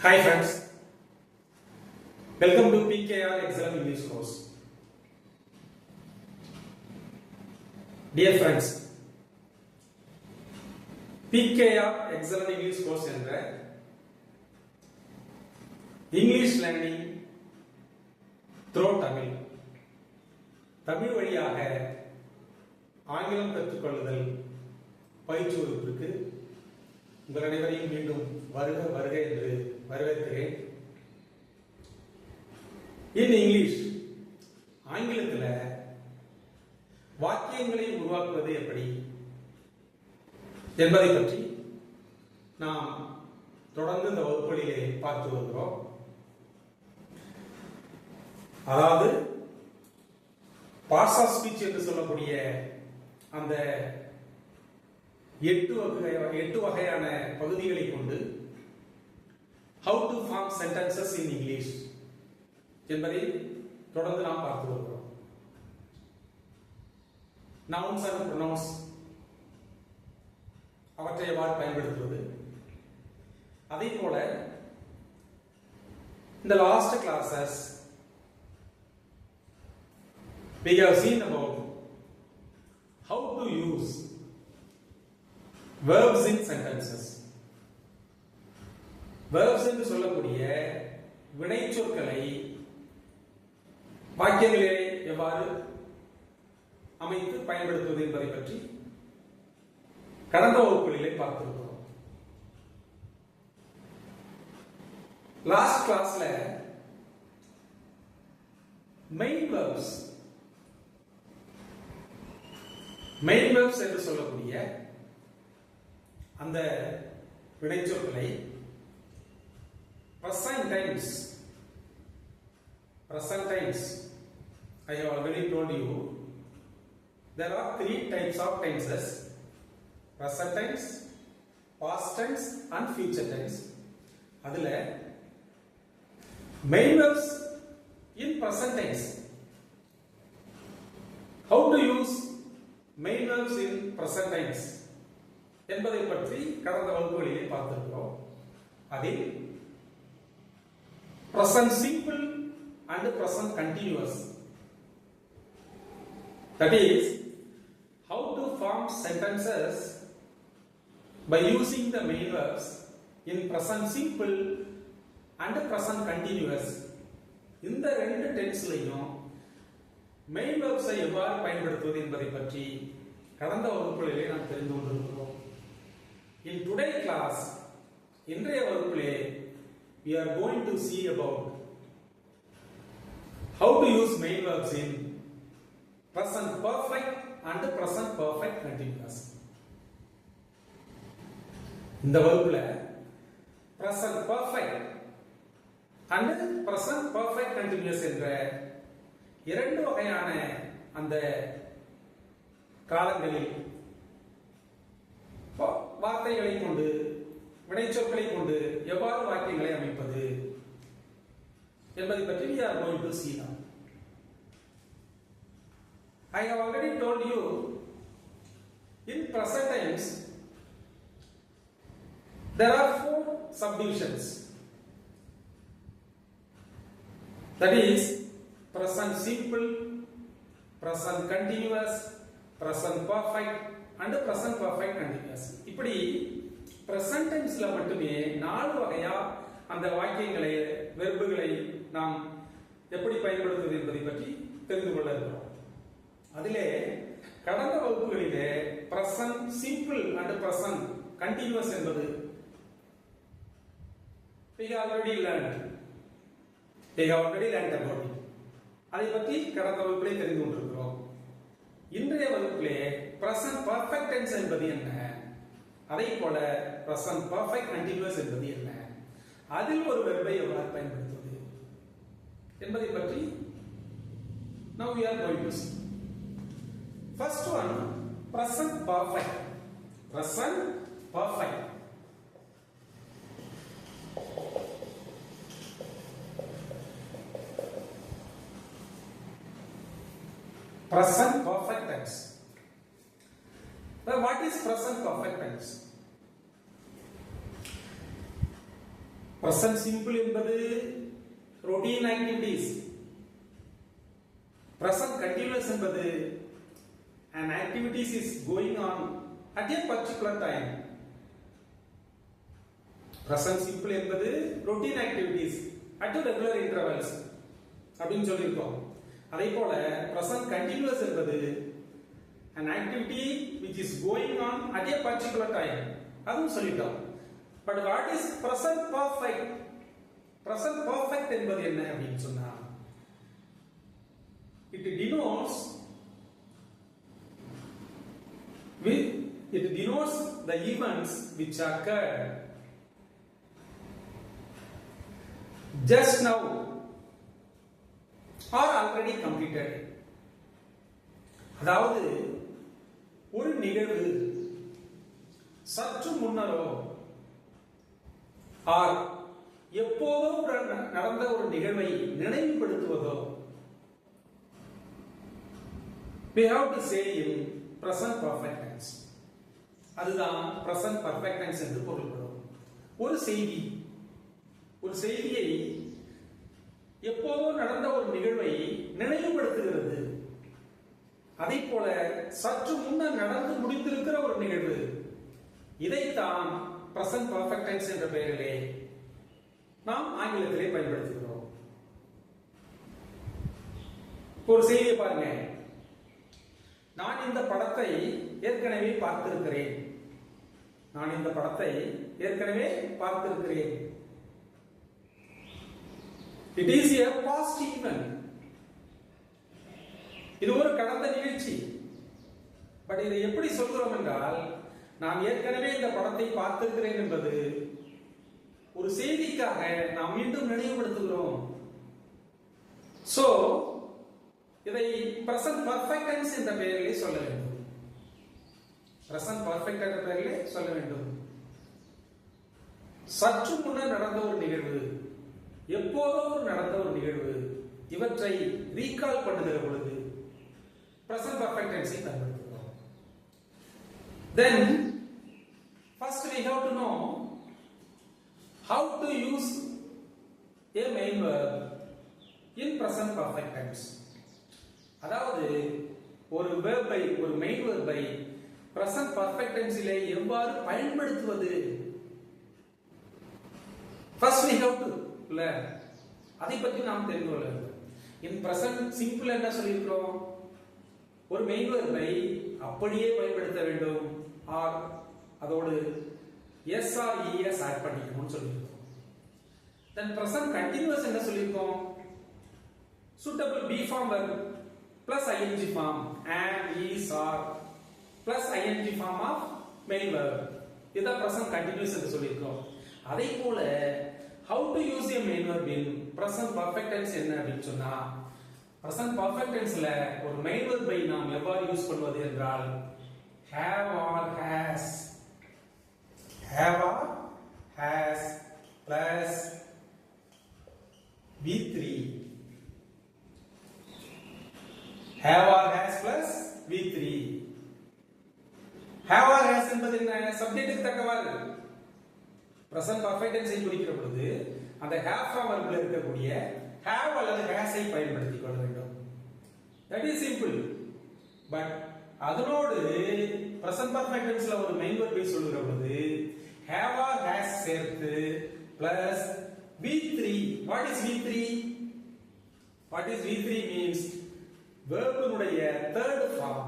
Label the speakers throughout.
Speaker 1: Hi friends, welcome to PKR Excellent English course. Dear friends, PKR Excellent English course என்ற English learning through Tamil. Tamil வழியாக ஆங்கிலம் கற்றுக்கொள்ளுதல் பயிற்சி வகுப்பிற்கு உங்கள் அனைவரையும் மீண்டும் வருக வருக என்று வரவேற்கிறேன். இன் இங்கிலீஷ், ஆங்கிலத்தில் வாக்கியங்களை உருவாக்குவது எப்படி என்பதை பற்றி நாம் தொடர்ந்து இந்த வகுப்புகளிலே பார்த்து வருகிறோம். அதாவது பார்ட்ஸ் ஆஃப் ஸ்பீச் என்று சொல்லக்கூடிய அந்த எட்டு வகையான பகுதிகளை கொண்டு how to form sentences in English என்பதை தொடர்ந்து நாம் பார்த்து வருகிறோம். nouns and pronouns அவற்றை எவ்வாறு பயன்படுத்துவது, அதே போல இந்த last classes we have seen about how to use verbs in sentences. verbs என்று சொல்லக்கூடிய வினைச்சொற்களை வாக்கியங்களிலே எவ்வாறு அமைத்து பயன்படுத்துவது என்பதை பற்றி கடந்த வகுப்புகளிலே பார்த்திருக்கிறோம். லாஸ்ட் கிளாஸ்ல மெயின் verbs என்று சொல்லக்கூடிய அந்த வினைச்சொற்களை present tense I have already told you there are three types of tenses: present tense, past tense and future tense. அதுல main verbs in present tense, how to use main verbs in present tense என்பதை பற்றி கடந்த வகுப்புகளிலே பார்த்திருக்கிறோம். அதில் present simple and present continuous, that is how to form sentences by using the main verbs in present simple and present continuous. இந்த ரெண்டு டென்ஸ்லையும் main verbs-ஐ எவ்வாறு பயன்படுத்துவது என்பதை பற்றி கடந்த வகுப்புகளிலே நாம் தெரிந்து கொண்டிருக்கிறோம். In today's class, இன்றைய வகுப்பிலே we are going to see about how to use main verbs in present perfect and present perfect continuous. இந்த வகுப்புல present perfect and present perfect continuous என்ற இரண்டு வகையான அந்த காலங்களில் வார்த்தைகளை கொண்டு வினைச்சொற்களை கொண்டு எவ்வாறு வாக்கியங்களை அமைப்பது என்பதை பற்றி we are going to see now. I have already told you in present tense there are four subdivisions, that is present simple, present continuous, present perfect and present perfect continuous. இப்படி present tenseல மட்டுமே நாலு வகையா அந்த வாக்கியங்களை வெர்புகளை நாம் எப்படி பயன்படுத்துவது என்பதை பற்றி தெரிந்து கொள்ள இருக்கிறோம். அதிலே கடந்த வகுப்புகளிலே present simple and present continuous என்பது we have already learned about it. அதை பற்றி கடந்த வகுப்பிலே தெரிந்து கொண்டிருக்கிறோம். இன்றைய வகுப்பிலே present perfect tense என்பது என்ன, அதே போல present perfect continuous என்பது என்ன, அதில் ஒரு வெர்பை எவ்வாறு பயன்படுத்துவது என்பதை பற்றி now we are going to see. First one, present perfect. Present perfect. Present perfect tense. Now what is present perfect tense? present simple என்பது routine activities. Present continuous என்பது an activities is going on at a particular time. Present simple என்பது routine activities at regular intervals அப்படின்னு சொல்லியிருக்கோம். அதே போல present continuous என்பது an activity which is going on at a particular time அதுவும் சொல்லிட்டோம். But what is present perfect? Present perfect என்பது என்ன அப்படின்னு சொன்னா it denotes the events which occurred just now or already completed. அதாவது ஒரு நிகழ்வு சற்று முன்னரோ ஆர் எப்போதோ நடந்த ஒரு நிகழ்வை நினைவுபடுத்துவதோ we have to say in present perfect tense. அதுதான் present perfect tense என்று பொருள்படும். ஒரு செய்தியை எப்போதோ நடந்த ஒரு நிகழ்வை நினைவுபடுத்துகிறது. அதை போல சற்று முன்னர் நடந்து முடிந்திருக்கிற ஒரு நிகழ்வு, இதைத்தான் present perfect tense என்ற பெயரிலே நாம் ஆங்கிலத்திலே பயன்படுத்துகிறோம். ஒரு செய்தியை பாருங்க. நான் இந்த படத்தை ஏற்கனவே பார்த்திருக்கிறேன். It is a past event. இது ஒரு கடந்த நிகழ்ச்சி. பட் இதை எப்படி சொல்கிறோம் என்றால், நான் ஏற்கனவே இந்த படத்தை பார்த்திருக்கிறேன் என்பது ஒரு செய்திக்காக நாம் மீண்டும் நினைவுபடுத்துகிறோம். சோ இதை present perfect tense என்ற பெயரிலே சொல்ல வேண்டும். present perfect என்ற பெயரிலே சொல்ல வேண்டும். சற்று முன்னர் நடந்த ஒரு நிகழ்வு, எப்போதோ நடந்த ஒரு நிகழ்வு, இவற்றை ரீகால் பண்ணுகிற பொழுது present perfect tense பயன்படுத்துகிறோம். Then first we have to know how to use a main verb in present perfect tense. அதாவது ஒரு வெர்பை, ஒரு மெயின் வெர்பை present perfect tense இலே எவ்வாறு பயன்படுத்துவது? First we have to learn. அதை பற்றி நாம் தெரிந்து கொள்ள வேண்டும். in present simple என்ன சொல்லியிருக்கிறோம்? ஒரு மெயின் வெர்பை அப்படியே பயன்படுத்த வேண்டும், ஆர் அதோடு s or es ஆட் பண்ணிக்கணும்னு சொல்லியிருக்கோம். then present continuous என்ன சொல்லியிருக்கோம்? suitable be form verb plus ing form and is or plus ing form of main verb. இதான் present continuous என்று சொல்லியிருக்கோம். அதே போல how to use a main verb in present perfect tense என்ன அப்படின்னு சொன்னா, present perfect tenseல ஒரு main verb ஐ நாம் எவ்வாறு யூஸ் பண்ணுவது என்றால் have or has plus v3. have or has plus v3. have or has என்பது என்ன? சப்ஜெக்ட்டுக்கு தக்கவாறு present perfect tense ஐ குறிக்கிற பொழுது அந்த have form verb-ல இருக்கக்கூடிய have அல்லது has ஐ பயன்படுத்திக் கொள்ள வேண்டும். that is simple. but அதனோடு present perfect tense-ல ஒரு main verb ஐ சொல்லுகிற பொழுது have or has சேர்த்து plus v3. what is v3? means verb-னுடைய third form.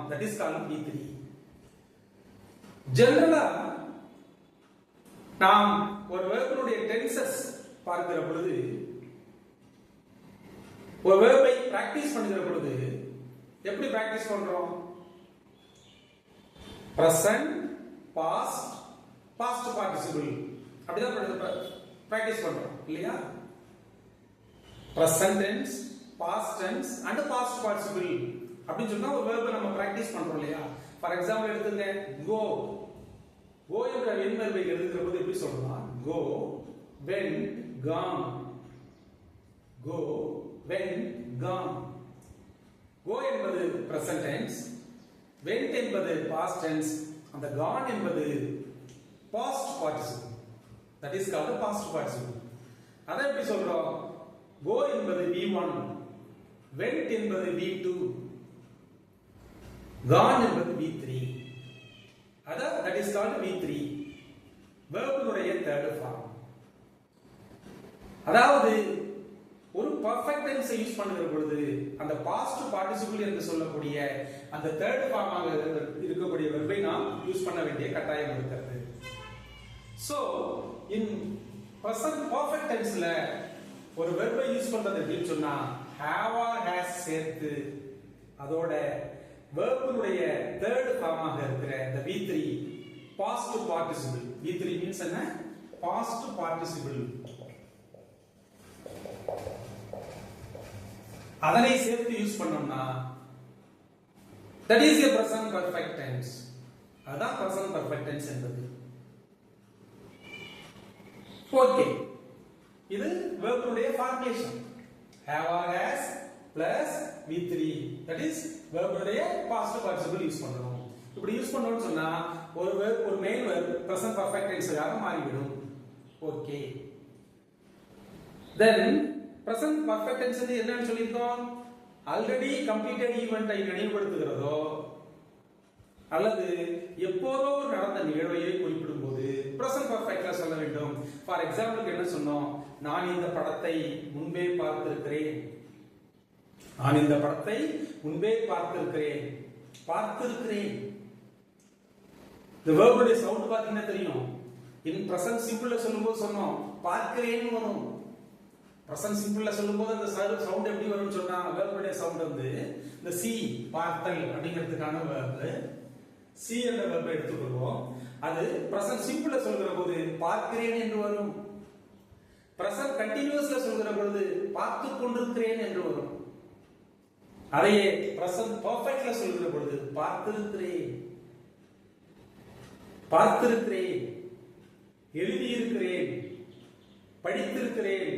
Speaker 1: that is called v3. ஜெனரலா நாம் ஒரு verb-னுடைய tenses பார்க்கிற பொழுது, ஒரு verb-ஐ பிராக்டீஸ் பண்ணுகிற பொழுது எப்படி பிராக்டீஸ் பண்றோம்? present, past, past participle அப்படிதான் பிராக்டீஸ் பண்றோம் இல்லையா? present tense, past tense and past participle அப்படி சொன்னா ஒரு verb நம்ம பிராக்டீஸ் பண்றோம் இல்லையா? ஃபார் எக்ஸாம்பிள் எடுத்துங்க, go என்ற வென் வெர்பை எழுதுகிற போது எப்படி சொல்லலாம்? go, went, gone. go, went, gone. go என்பது present tense, went என்பது past tense, அந்த gone என்பது past participle. That is called the past participle. அதை எப்படி சொல்றோம்? go என்பது V1, went என்பது V2, gone என்பது V3. that is called V3. verb உடைய third form. அதாவது ஒரு பர்ஃபெக்ட் டென்ஸ் யூஸ் பண்ணுகிற பொழுது அந்த பாஸ்ட் பார்ட்டிசிபிள் என்று சொல்லக்கூடிய அந்த தேர்ட் ஃபார்மாக இருக்கக்கூடிய வெர்பை நாம் யூஸ் பண்ண வேண்டிய கட்டாயம் இருக்கிறது. சோ இன் பிரசன்ட் பர்ஃபெக்ட் டென்ஸ்ல ஒரு வெர்பை யூஸ் பண்றது எப்படின்னு சொன்னா have or has சேர்த்து அதோட வெர்புடைய தேர்ட் ஃபார்மாக இருக்கிற இந்த V3 past participle. V3 means என்ன? Past participle. அதனை சேர்த்து யூஸ் பண்ணோம்னா that is a present perfect tense. அதான் present perfect tense என்பது. ஓகே, இது verb உடைய formulation. have or has plus V3, that is verb உடைய past participle யூஸ் பண்றோம். இப்படி யூஸ் பண்ணோம்னு சொன்னா ஒரு verb, ஒரு main verb present perfect tense ஆக மாறிவிடும். Okay, then present perfect tense என்னன்னு சொல்லிருக்கோம்? ஆல்ரெடி கம்ப்ளீட்டட் ஈவென்ட்டை நினைவுபடுத்துகிறதோ அல்லது எப்போதோ நடந்த நிகழ்வையை குறிப்பிடும்போது present perfectல சொல்ல வேண்டும். ஃபார் எக்ஸாம்பிள் என்ன சொன்னோம்? நான் இந்த படத்தை முன்பே பார்த்திருக்கிறேன். நான் இந்த படத்தை முன்பே பார்த்திருக்கிறேன். பார்த்திருக்கிறேன். இந்த verb உடைய சவுண்ட் பாத்தீங்கன்னா தெரியும். இன் present simple சொல்லும்போது சொன்னோம் பார்க்கிறேன்னு வரும். பிரசன்ட் சிம்பிள்ல சொல்லும்போது அந்த சவுண்ட் எப்படி வரும்னு சொன்னா வெர்புடைய சவுண்ட் வந்து இந்த சி பார்த்தல் அப்படிங்கிறதுக்கான வெர்ப் சி என்ற வெர்பை எடுத்துக்கொள்வோம். அது பிரசன்ட் சிம்பிள்ல சொல்கிற போது பார்க்கிறேன் என்று வரும். பிரசன்ட் கண்டினியூஸ்ல சொல்கிற பொழுது பார்த்து கொண்டிருக்கிறேன் என்று வரும். அதையே பிரசன்ட் பெர்ஃபெக்ட்ல சொல்கிற பொழுது பார்த்திருக்கிறேன், பார்த்திருக்கிறேன், எழுதியிருக்கிறேன், படித்திருக்கிறேன்,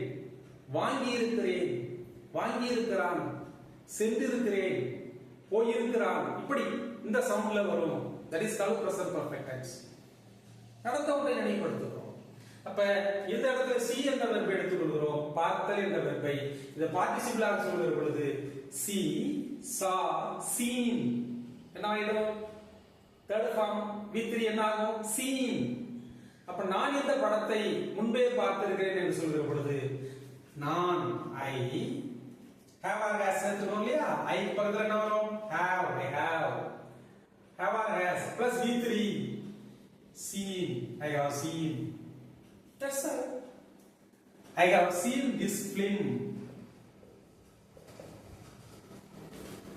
Speaker 1: வாங்கி இருக்கிறேன், வாங்கி இருக்கிறான், சென்றிருக்கிறேன், போயிருக்கிறான், இப்படி இந்த சவுண்ட்ல வரும். that is called present perfect tense. நடந்த ஒன்றை நினைவுபடுத்துகிறோம். அப்ப இந்த இடத்துல சி என்ற வெர்பை எடுத்துக்கொள்கிறோம். பார்த்தல் என்ற வெர்பை இத பார்ட்டிசிபிளாக சொல்கிற பொழுது சி, saw, seen என்ன ஆயிடும்? தேர்ட் ஃபார்ம் V3 என்ன ஆகும்? seen. அப்ப நான் இந்த படத்தை முன்பே பார்த்திருக்கிறேன் என்று சொல்கிற பொழுது நான் I have or has சேர்த்துறோம் இல்லையா? I பக்கத்துல என்ன வரும்? have, I have or has plus V3 seen, I have seen. That's all. I have seen this film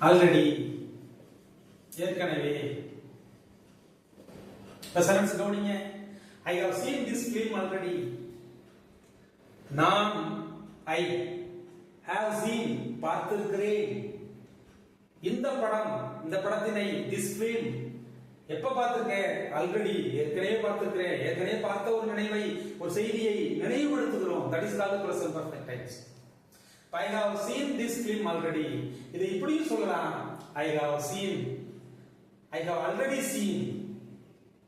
Speaker 1: already. ஏற்கனவே. இப்ப சென்டென்ஸ் கவனிங்க. I have seen this film already. நான் I have seen பார்த்திருக்கிறேன். இந்த படம், இந்த படத்தினை this film எப்ப பார்த்திருக்கேன்? ஆல்ரெடி ஏற்கனவே பார்த்திருக்கிறேன். ஏற்கனவே பார்த்த ஒரு நினைவை, ஒரு செய்தியை நினைவுபடுத்துகிறோம். that is called present perfect tense. I have seen this film already. இதை இப்படியும் சொல்லலாம். I have seen, I have already seen.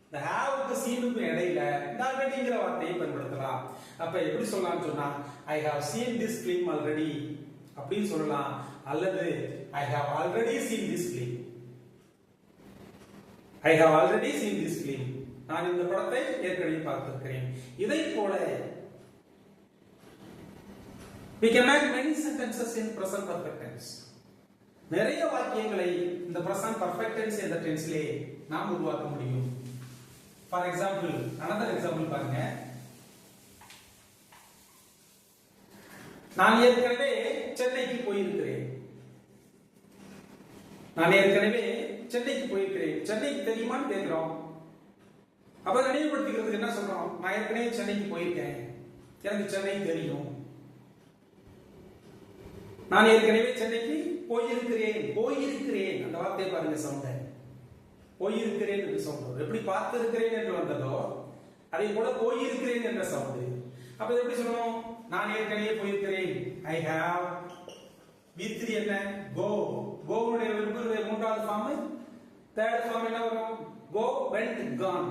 Speaker 1: இந்த have க்கு seen க்கு இடையில இந்த alreadyங்கிற வார்த்தையை பயன்படுத்தலாம். அப்ப எப்படி சொல்லலாம்னு சொன்னா I have seen this film already அப்படி சொல்லலாம். அல்லது I have already seen this film. I have already seen this film. நான் இந்த படத்தை ஏற்கனவே பார்த்திருக்கிறேன். இதை போல we can make many sentences in present perfect tense. நிறைய வாக்கியங்களை இந்த present perfect tense என்ற டென்ஸ்லே நாம் உருவாக்க முடியும். For example, another example பாருங்க. நான் ஏற்கனவே சென்னைக்கு போயிருக்கிறேன். நான் ஏற்கனவே சென்னைக்கு போயிருக்கிறேன். சென்னைக்கு தெரியுமான்னு கேட்கிறோம். அப்ப நினைவுபடுத்திக்கிறதுக்கு என்ன சொல்றோம்? நான் ஏற்கனவே சென்னைக்கு போயிருக்கேன், எனக்கு சென்னை தெரியும். நான் ஏற்கனவே சென்னைக்கு போயிருக்கிறேன். போயிருக்கிறேன் அந்த வார்த்தையை பாருங்க, சவுண்ட் போயிருக்கிறேன் என்று சவுண்ட் எப்படி பார்த்திருக்கிறேன் என்று வந்ததோ அதே போல போயிருக்கிறேன் என்ற சவுண்ட். அப்ப எப்படி சொல்லணும்? நான் ஏற்கனவே போயிருக்கிறேன். I have. V3 என்ன? go. go உடைய வெர்புடைய மூன்றாவது ஃபார்ம். தேர்ட் ஃபார்ம் என்ன வரும்? go, went, gone.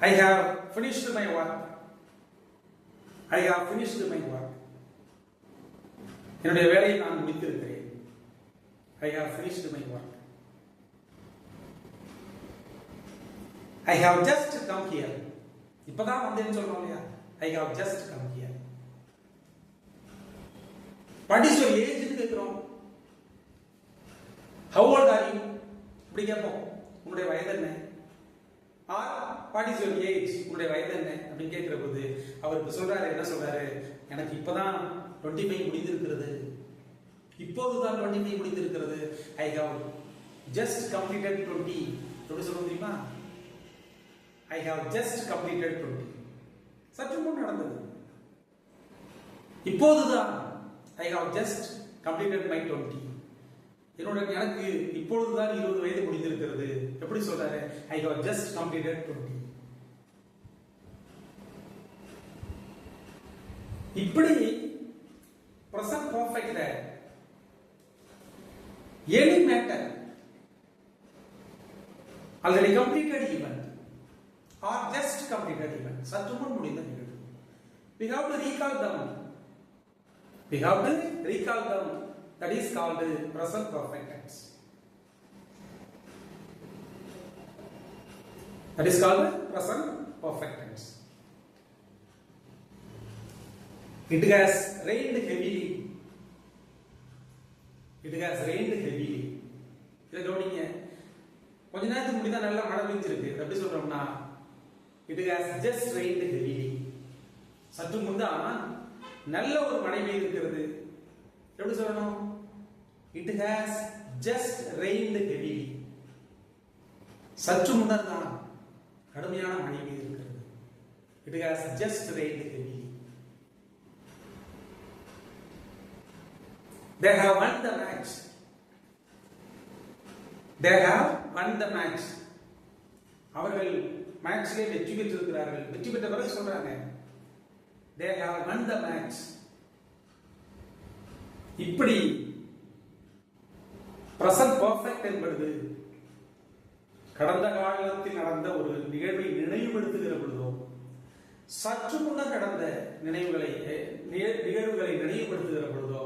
Speaker 1: I have finished my work. I have finished my work. என்னுடைய வேலையை நான் முடித்திருக்கிறேன். I have finished my work. I have just come here. இப்பதான் வந்தேன்னு சொல்றோம் இல்லையா? I have just come here. What is your age ன்னு கேக்குறோம். How old are you? இப்படி கேட்போம். உங்களுடைய வயது என்ன? Or what is your age? உங்களுடைய வயது என்ன அப்படின்னு கேட்கிற போது அவர் இப்ப சொல்றாரு, என்ன சொல்றாரு? எனக்கு இப்பதான் 25 முடிந்திருக்கிறது. இப்போதுதான் 25 முடிந்திருக்கிறது. I have just completed 20. எப்படி சொல்றது தெரியுமா? I have just completed 20. சற்று முன் நடந்தது. இப்போதுதான் I have just completed my 20. எனக்கு இப்பொழுதுதான் 20 வயது முடிந்திருக்கிறது. எப்படி சொல்றாரு? I have just completed 20. இப்படி present perfect any matter already completed event or just completed event சற்று முன் முடிந்த நிகழ்வு. We have to recall them. We have to recall them. That is called present perfect tense. That is called present perfect tense. It has rained heavily. It has rained heavily. இத கவனிங்க. கொஞ்ச நேரத்துக்கு முன்னாடி தான் நல்ல மழை பெஞ்சிருக்கு. எப்படி சொல்றோம்னா it has just rained heavily. சற்று முன்தான் நல்ல ஒரு மழை பெய்திருக்கிறது. எப்படி சொல்லணும்? It has just rained heavily. சற்று முன்னர் தான் கடுமையான மழை பெய்திருக்கிறது. It has just rained heavily. They have won the match. They have won the match. அவர்கள் மேட்ச்ல வெற்றி பெற்றிருக்கிறார்கள். வெற்றி பெற்ற பிறகு சொல்றாங்க they have won the match. இப்படி present perfect என்பது கடந்த காலத்தில் நடந்த ஒரு நிகழ்வை நினைவுபடுத்துகிற பொழுதோ சற்று முன்னர் நடந்த நிகழ்வுகளை நினைவுபடுத்துகிற பொழுதோ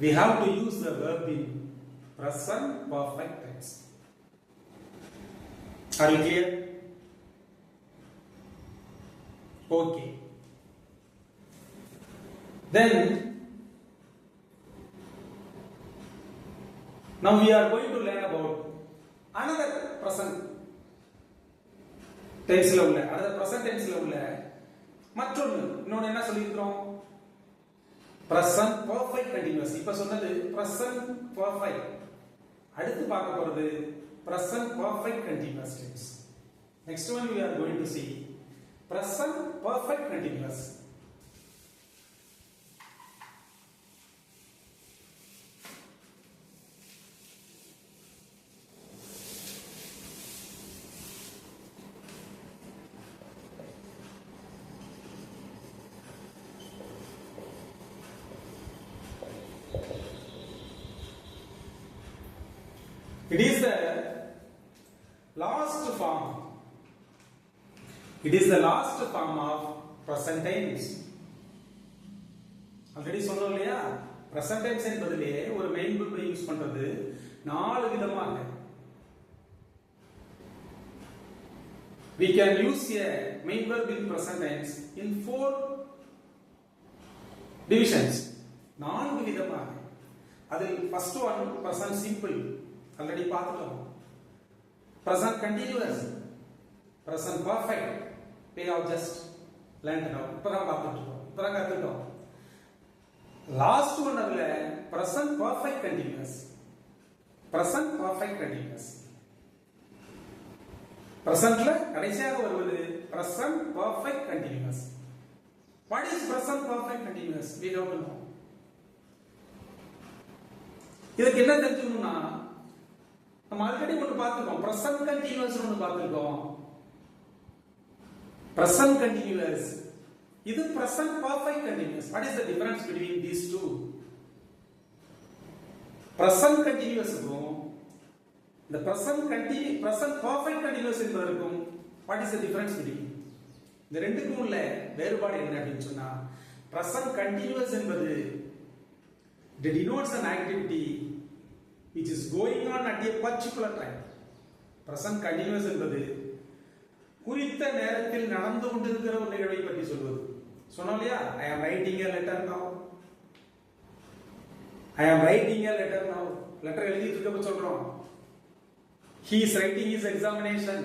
Speaker 1: we have to use the verb in present perfect tense. Are you clear? Okay. Then now we are going to learn about another present tense ல உள்ள மற்றொன்று இன்னொன்னு என்ன சொல்லியிருக்கிறோம்? present perfect continuous. இப்ப சொன்னது present perfect. அடுத்து பார்க்க போறது present perfect continuous tense. Next one we are going to see present perfect continuous. It is the last form. It is the last form of present tense. Already சொன்னோம் இல்லையா? present tense என்பதிலே ஒரு main verb use பண்றது 4 விதமாக. We can use a main verb in present tense in 4 divisions. 4 விதமாக. அதில் first one present simple. Already பார்த்துட்டோம். present continuous, present perfect. We have just learned now. இப்பதான் பார்த்துட்டோம். இப்பதான் கத்துட்டோம். லாஸ்ட் ஒன் அதுல present perfect continuous. present perfect continuous. presentல கடைசியாக வருவது present perfect continuous. What is present perfect continuous? We have to know. இதுக்கு என்ன தெரிஞ்சுக்கணும்னா நம்ம ஆல்ரெடி ஒன்று பார்த்துருக்கோம். present continuous ஒன்று பார்த்துருக்கோம். present continuous. இது present perfect continuous. What is the difference between these two? present continuous க்கும் இந்த present perfect continuous என்பதற்கும் what is the difference between இந்த ரெண்டுக்கும் உள்ள வேறுபாடு என்ன அப்படின்னு சொன்னா present continuous என்பது it denotes an activity which is going on at a particular time. present continuous என்பது குறித்த நேரத்தில் நடந்து கொண்டிருக்கிற ஒரு நிகழ்வை பற்றி சொல்வது. சொன்னோம் இல்லையா, I am writing a letter now. I am writing a letter now. Letter எழுதிட்டு இருக்க சொல்றோம். He is writing his examination.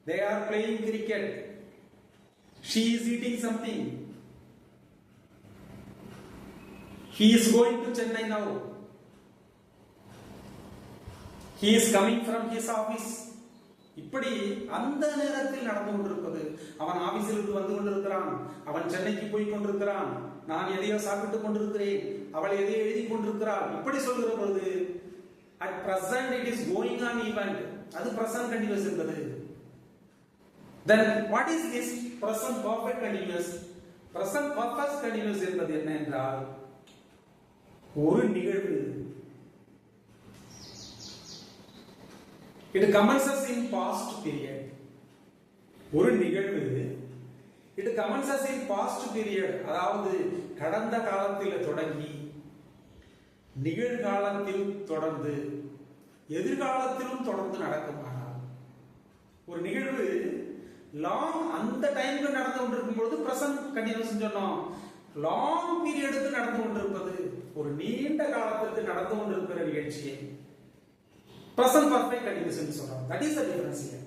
Speaker 1: They are playing cricket. She is eating something. He is going to Chennai now. He is coming from his office. இப்படி அந்த நேரத்தில் நடந்து கொண்டிருப்பது. அவன் ஆபீஸிலிருந்து வந்து கொண்டிருக்கிறான், அவன் சென்னைக்கு போய் கொண்டிருக்கிறான், நான் எதையோ சாப்பிட்டுக் கொண்டிருக்கிறேன், அவள் எதையோ எழுதி கொண்டிருக்கிறாள். இப்படி சொல்கிற பொழுது at present it is going on event. அது present continuous என்பது. Then what is this present perfect continuous? Present perfect continuous என்பது என்ன என்றால் ஒரு நிகழ்வு. It commences in past period. ஒரு நிகழ்வு it commences in past period. அதாவது கடந்த காலத்தில் தொடங்கி நிகழ்காலத்தில் தொடர்ந்து எதிர்காலத்திலும் தொடர்ந்து நடக்குமானால் ஒரு நிகழ்வு லாங் அந்த டைம்ல நடந்து கொண்டிருக்கும் பொழுது பிரசன்ட் கண்டினியூஸ் சொன்னோம். லாங் பீரியடுக்கு நடந்து கொண்டிருப்பது ஒரு நீண்ட காலத்திற்கு நடந்து கொண்டிருக்கிற நிகழ்ச்சியை present perfect continuous என்று சொல்றோம். That is the difference here.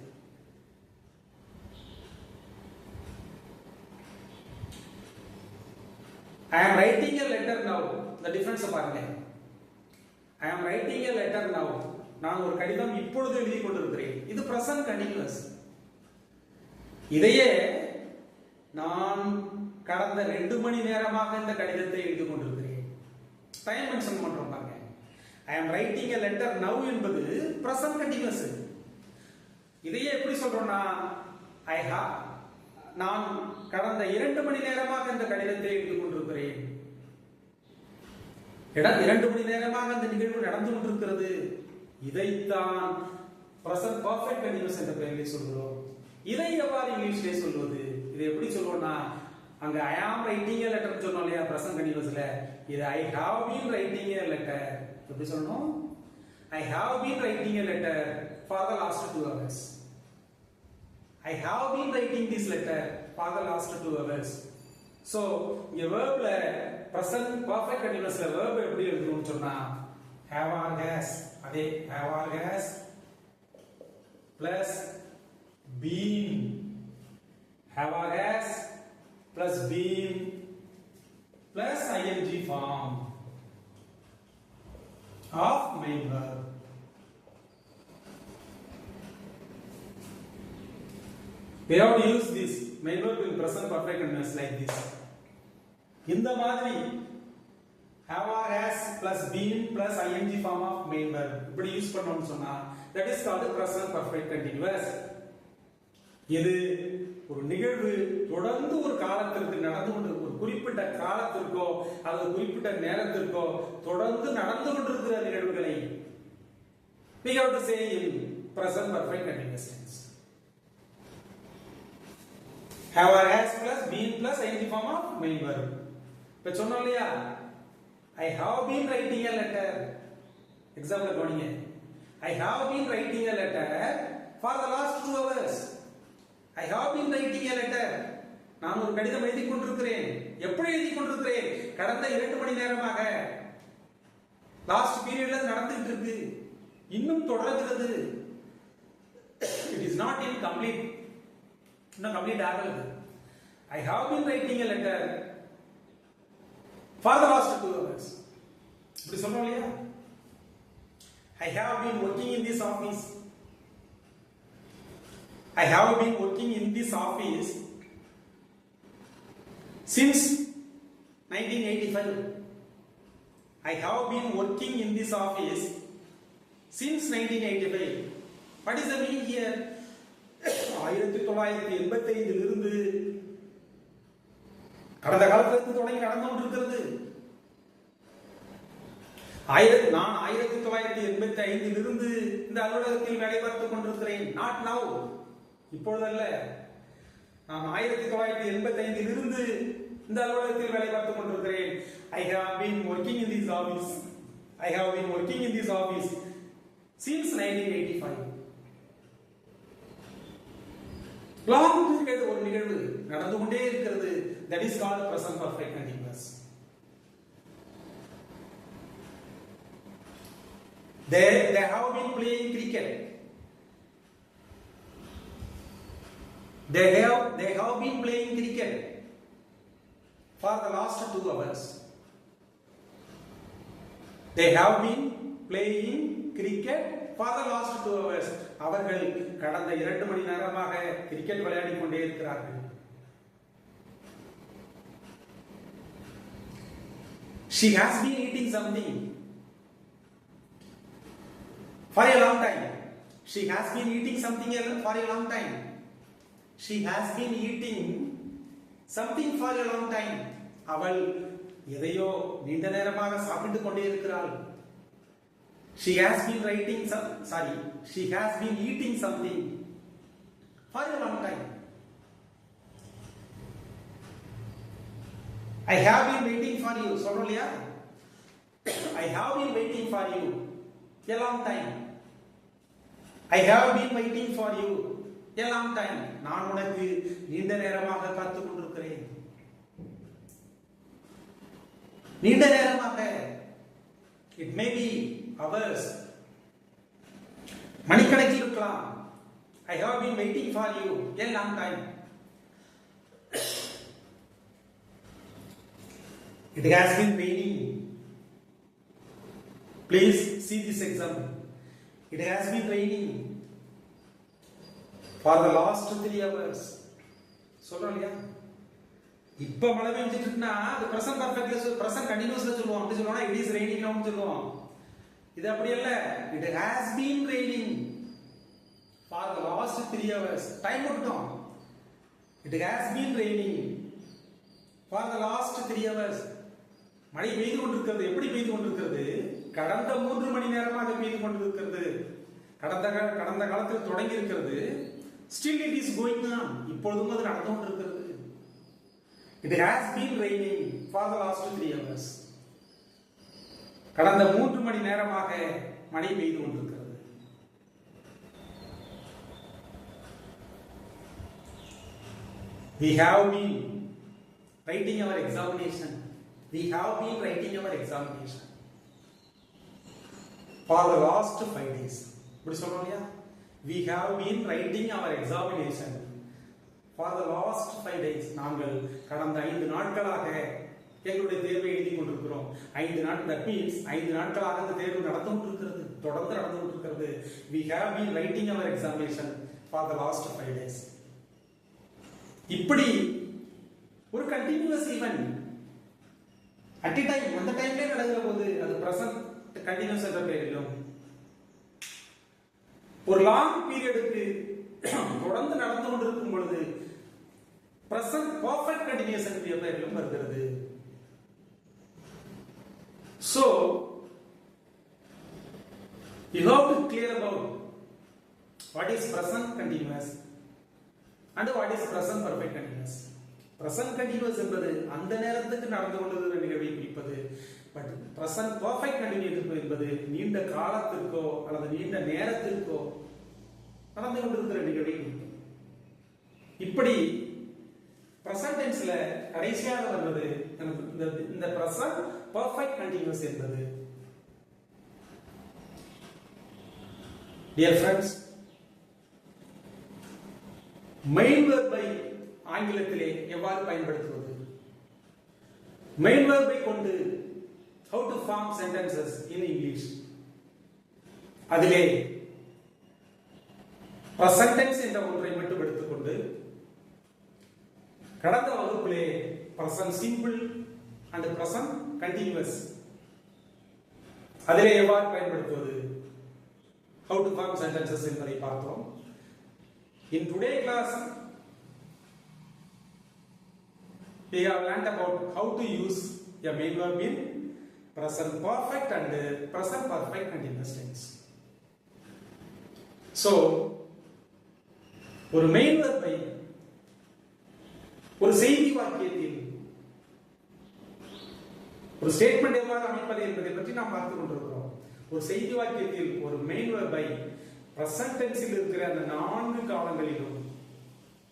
Speaker 1: I am writing a letter now. The difference பாருங்க. I am writing a letter now. நான் ஒரு கடிதம் இப்பொழுது எழுதி கொண்டிருக்கிறேன். இது present continuous. இதையே நான் கடந்த 2 மணி நேரமாக இந்த கடிதத்தை எழுதி கொண்டிருக்கிறேன். டைம் மென்ஷன் பண்றோம் பாருங்க. I am writing a letter now என்பது present continuous. இதையே எப்படி சொல்றோம்னா I have நான் கடந்த 2 மணி நேரமாக இந்த கடிதத்தை எழுதி கொண்டிருக்கிறேன். 2 மணி நேரமாக அந்த நிகழ்வு நடந்து கொண்டிருக்கிறது. இதைத்தான் present perfect continuous என்ற பெயரில் சொல்கிறோம். இதை எவ்வாறு இங்கிலீஷ்ல சொல்வது? இதை எப்படி சொல்றோம்னா அங்க I am writing a letter சொன்னோம் இல்லையா present continuousல, இது I have been writing a letter. எப்படி சொல்லணும்? I have been writing a letter for the last 2 hours. I have been writing this letter for the last 2 hours. So இங்க verbல present perfect continuousல verb எப்படி எழுதணும்னு சொன்னா have or has, அதே have or has plus been, have or has plus been plus ing form of main verb. We have to use this main verb in present perfect continuous like this. இந்த மாதிரி have or has plus been plus ing form of main verb இப்படி use பண்ணோம்னு சொன்னா that is called present perfect continuous. இது ஒரு நிகழ்வு தொடர்ந்து ஒரு காலத்திற்கு நடந்து கொண்டிருக்கும், ஒரு குறிப்பிட்ட காலத்திற்கோ அல்லது குறிப்பிட்ட நேரத்திற்கோ தொடர்ந்து நடந்து கொண்டிருக்கிற நிகழ்வுகளை we have to say in present perfect continuous tense. Have or has plus been plus ing form of main verb. இப்ப சொன்னோம் இல்லையா I have been writing a letter. Example கவனிங்க. I have been writing a letter for the last 2 hours. I have been writing a letter. நான் ஒரு கடிதம் எழுதி கொண்டிருக்கிறேன். எப்படி எழுதி கொண்டிருக்கிறேன்? கடந்த 2 மணி நேரமாக. லாஸ்ட் பீரியட்ல நடந்துட்டு இருக்கு. இன்னும் தொடர்கிறது. It is not in complete. இன்னும் கம்ப்ளீட் ஆகல. I have been writing a letter for the last 2 hours. இப்படி சொல்றோம் இல்லையா? I have been working in this office. I have been working in this office since 1985. I have been working in this office since 1985. What is the meaning here? 1985 இலிருந்து கடந்த காலத்திலிருந்து தொடங்கி நடந்து கொண்டிருக்கிறது. நான் 1985 இலிருந்து இந்த அலுவலகத்தில் வேலை பார்த்துக் கொண்டிருக்கிறேன். நாட் நவ், இப்பொழுதல்ல, நான் 1985 இருந்து இந்த அலுவலகத்தில் வேலை பார்த்துக் கொண்டிருக்கிறேன். I have been working in this office. I have been working in this office since 1985. Long period ஒரு நிகழ்வு நடந்து கொண்டே இருக்கிறது. That is called present perfect continuous. They have been playing cricket. They have been playing cricket for the last 2 hours. They have been playing cricket for the last 2 hours. அவர்கள் கடந்த 2 மணி நேரமாக cricket விளையாடிக் கொண்டே இருக்கிறார்கள். She has been eating something for a long time. She has been eating something for a long time. She has been eating something for a long time. அவள் எதையோ நீண்ட நேரமாக சாப்பிட்டுக் கொண்டே இருக்கிறாள். She has been she has been eating something for a long time. I have been waiting for you. சொல்றலையா? I have been waiting for you a long time. I have been waiting for you a long time. நான் உனக்கு நீண்ட நேரமாக காத்துக் கொண்டிருக்கிறேன். நீண்ட நேரமாக. It may be hours. மணிக்கணக்கில் இருக்கலாம். I have been waiting for you a long time. It has been raining. Please see this example. It has been raining for the last 3 hours. சொல்றலையா? இப்ப மழை பெஞ்சிட்டு இருக்குன்னா அது பிரசன்ட் பர்ஃபெக்ட்ல பிரசன்ட் கண்டினியூஸ்ல சொல்லுவோம். அப்படி சொல்லுவோம்னா it is raining னு சொல்லுவோம். இது அப்படி இல்ல. It has been raining for the last 3 hours. Time விட்டோம். It has been raining for the last 3 hours. மழை பெய்து கொண்டிருக்கிறது. எப்படி பெய்து கொண்டிருக்கிறது? கடந்த 3 மணி நேரமாக பெய்து கொண்டிருக்கிறது. கடந்த காலத்தில் தொடங்கி இருக்கிறது. Still it is going on. இப்பொழுதும் அது நடந்து கொண்டிருக்கிறது. It has been raining for the last 3 hours. கடந்த 3 மணி நேரமாக மழை பெய்து கொண்டிருக்கிறது. We have been writing our examination. We have been writing our examination for the last 5 days. இப்படி சொல்றோம்லையா? We have been writing our examination for the last 5 days. நாங்கள் கடந்த 5 நாட்களாக எங்களுடைய தேர்வை எழுதி கொண்டிருக்கிறோம். 5 நாட்கள், that means 5 நாட்களாக அந்த தேர்வு நடந்து கொண்டிருக்கிறது. தொடர்ந்து நடந்து கொண்டிருக்கிறது. We have been writing our examination for the last 5 days. இப்படி ஒரு continuous event at a time, அந்த டைம்லயே நடக்கிற போது அது பிரசன்ட் கண்டினியூஸ் என்ற பெயரிலும், ஒரு லாங் பீரியடுக்கு தொடர்ந்து நடந்து கொண்டிருக்கும் பொழுது பிரசன்ட் பர்ஃபெக்ட் கண்டினியூஸ் என்ற பெயரிலும் வருகிறது. So you have to clear about what is present continuous and what is present perfect continuous. Present continuous என்பது அந்த நேரத்துக்கு நடந்து கொண்டிருக்கிற நிகழ்வை குறிப்பது. பட் present perfect continuous என்பது நீண்ட காலத்திற்கோ அல்லது நீண்ட நேரத்திற்கோ நடந்து கொண்டிருக்கிற நிகழ்வை குறிப்பது. இப்படி present tenseல கடைசியாக வருவது இந்த present perfect continuous என்பது. Dear friends, main verb ஐ ஆங்கிலத்திலே எவ்வாறு பயன்படுத்துவது? main verb ஐ கொண்டு how to form sentences in English. அதிலே present tense என்ற ஒன்றை மட்டும் எடுத்துக்கொண்டு கடந்த வகுப்பிலே present simple and present continuous அதிலே எவ்வாறு பயன்படுத்துவது, how to form sentences என்பதை பார்த்தோம். In today class we have learned about how to use a main verb in present perfect and present perfect continuous tense. So ஒரு main வெர்பை ஒரு செய்தி வாக்கியத்தில் ஒரு ஸ்டேட்மெண்ட் எவ்வாறு அமைப்பது என்பதை பற்றி நாம் பார்த்துக் கொண்டிருக்கிறோம். ஒரு செய்தி வாக்கியத்தில் ஒரு மெயின் வெர்பை பிரசன்ட் டென்ஸில் இருக்கிற அந்த 4 காலங்களிலும்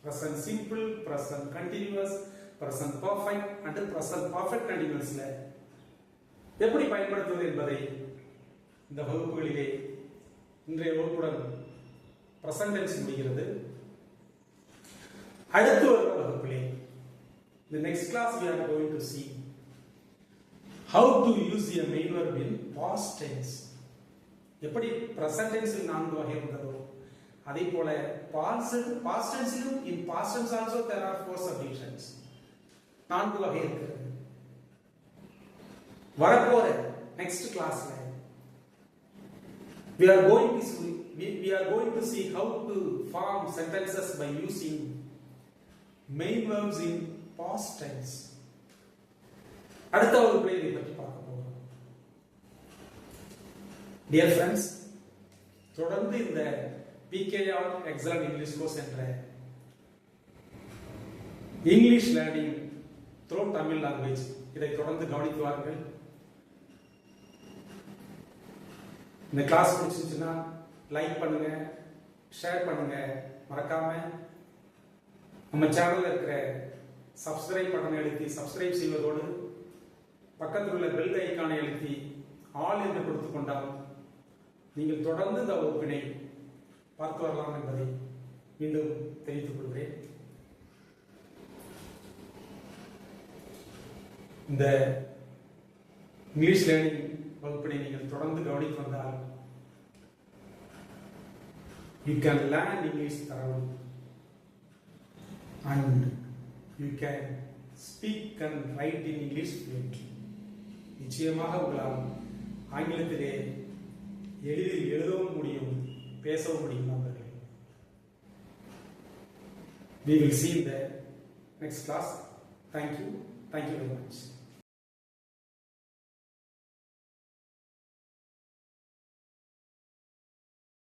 Speaker 1: present simple, present continuous, present perfect and present perfect கண்டினியூஸ்ல எப்படி பயன்படுத்துவது என்பதை இந்த வகுப்புகளிலே இன்றைய வகுப்புடன் பிரசன்ட் டென்ஸ் முடிகிறது. அடுத்து ஒரு வகுப்பிலே the next class we are going to see how to use a main verb in past tense. எப்படி present tense இல் 4 வகை உள்ளதோ அதே போல past tense இலும் in past tense also there are 4 subdivisions. 4 வகை இருக்கிறது. வரப்போற next classல we are going to see how to form sentences by using main verbs in past tense. அடுத்த வகுப்பில் இதை பற்றி பார்க்க போகிறோம். Dear friends, தொடர்ந்து இந்த PKR Excellent English Course என்ற English learning through Tamil language இதை தொடர்ந்து கவனித்து வாருங்கள். இந்த கிளாஸ் பிடிச்சிருந்துச்சுன்னா லைக் பண்ணுங்க, ஷேர் பண்ணுங்க, மறக்காம நம்ம சேனல்ல இருக்கிற சப்ஸ்கிரைப் பட்டனை அழுத்தி சப்ஸ்கிரைப் செய்வதோடு பக்கத்தில் உள்ள பெல் ஐக்கானை அழுத்தி ஆல் என்று கொடுத்துக் கொண்டால் நீங்கள் தொடர்ந்து இந்த வகுப்பினை பார்த்து வரலாம் என்பதை மீண்டும் தெரிவித்துக் கொள்கிறேன். இந்த இங்கிலீஷ் லேர்னிங் வகுப்பினை நீங்கள் தொடர்ந்து கவனித்து வந்தால் you can learn English thoroughly and you can speak and write in English fluently. நிச்சயமாக உங்களால் ஆங்கிலத்திலே எளிதில் எழுதவும் முடியும், பேசவும் முடியும். நண்பர்களே, we will see in the next class. Thank you very much.